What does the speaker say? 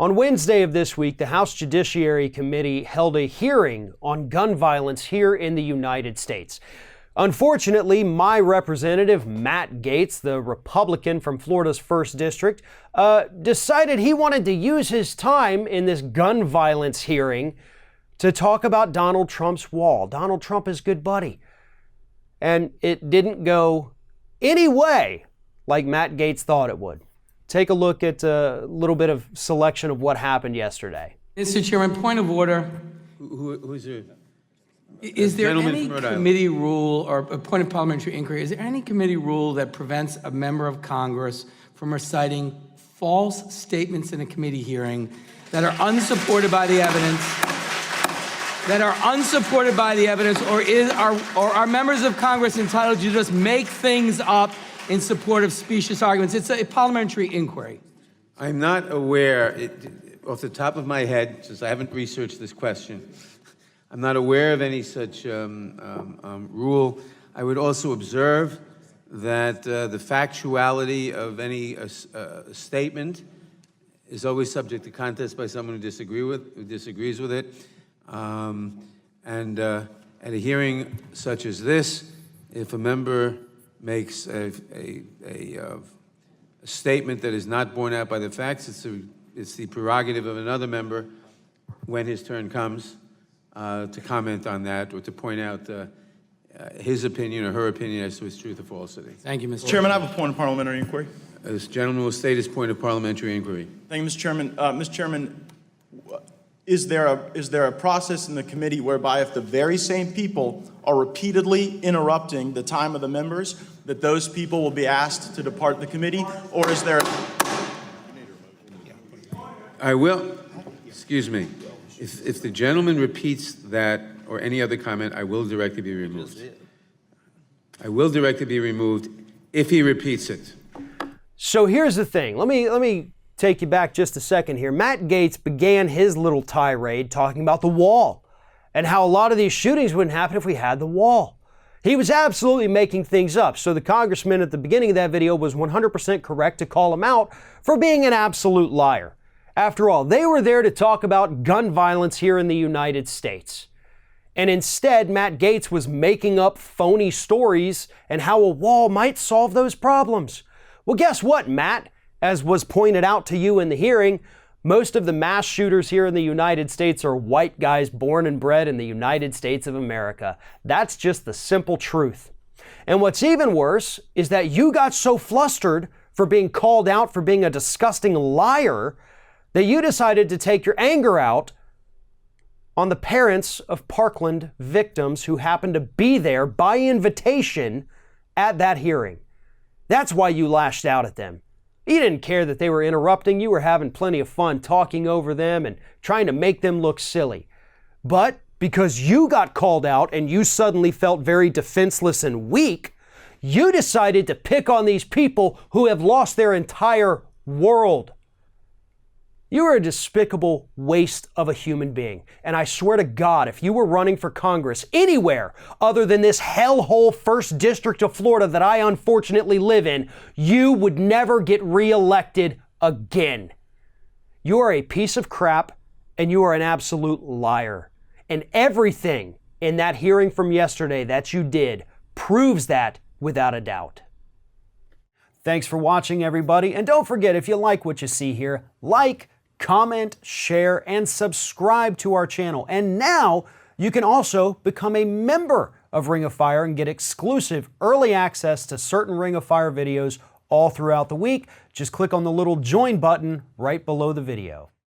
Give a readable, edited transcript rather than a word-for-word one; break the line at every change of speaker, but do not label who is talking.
On Wednesday of this week, the House Judiciary Committee held a hearing on gun violence here in the United States. Unfortunately, my representative, Matt Gaetz, the Republican from Florida's 1st District, decided he wanted to use his time in this gun violence hearing to talk about Donald Trump's wall. Donald Trump is good buddy. And it didn't go any way like Matt Gaetz thought it would. Take a look at a little bit of selection of what happened yesterday.
Mr. Chairman, point of order.
Who's your?
Is there any committee rule or a point of parliamentary inquiry? Is there any committee rule that prevents a member of Congress from reciting false statements in a committee hearing that are unsupported by the evidence? Or are members of Congress entitled to just make things up in support of specious arguments? It's a parliamentary inquiry.
I'm not aware, off the top of my head, since I haven't researched this question, I'm not aware of any such rule. I would also observe that the factuality of any statement is always subject to contest by someone who disagrees with it. At a hearing such as this, if a member makes a statement that is not borne out by the facts, it's the prerogative of another member, when his turn comes, to comment on that or to point out his opinion or her opinion as to its truth or falsity.
Thank you, Mr.
Chairman, I have a point of parliamentary inquiry.
This gentleman will state his point of parliamentary inquiry.
Thank you, Mr. Chairman. Mr. Chairman, is there a process in the committee whereby if the very same people are repeatedly interrupting the time of the members, that those people will be asked to depart the committee, or is there?
I will, excuse me, if the gentleman repeats that or any other comment, I will directly be removed. I will directly be removed if he repeats it.
So here's the thing. Let me take you back just a second here. Matt Gaetz began his little tirade talking about the wall and how a lot of these shootings wouldn't happen if we had the wall. He was absolutely making things up. So the congressman at the beginning of that video was 100% correct to call him out for being an absolute liar. After all, they were there to talk about gun violence here in the United States. And instead, Matt Gaetz was making up phony stories and how a wall might solve those problems. Well, guess what, Matt? As was pointed out to you in the hearing, most of the mass shooters here in the United States are white guys born and bred in the United States of America. That's just the simple truth. And what's even worse is that you got so flustered for being called out for being a disgusting liar that you decided to take your anger out on the parents of Parkland victims who happened to be there by invitation at that hearing. That's why you lashed out at them. You didn't care that they were interrupting. You were having plenty of fun talking over them and trying to make them look silly. But because you got called out and you suddenly felt very defenseless and weak, you decided to pick on these people who have lost their entire world. You are a despicable waste of a human being. And I swear to God, if you were running for Congress anywhere other than this hellhole 1st District of Florida that I unfortunately live in, you would never get reelected again. You are a piece of crap and you are an absolute liar. And everything in that hearing from yesterday that you did proves that without a doubt. Thanks for watching, everybody. And don't forget, if you like what you see here, like, comment, share, and subscribe to our channel. And now you can also become a member of Ring of Fire and get exclusive early access to certain Ring of Fire videos all throughout the week. Just click on the little join button right below the video.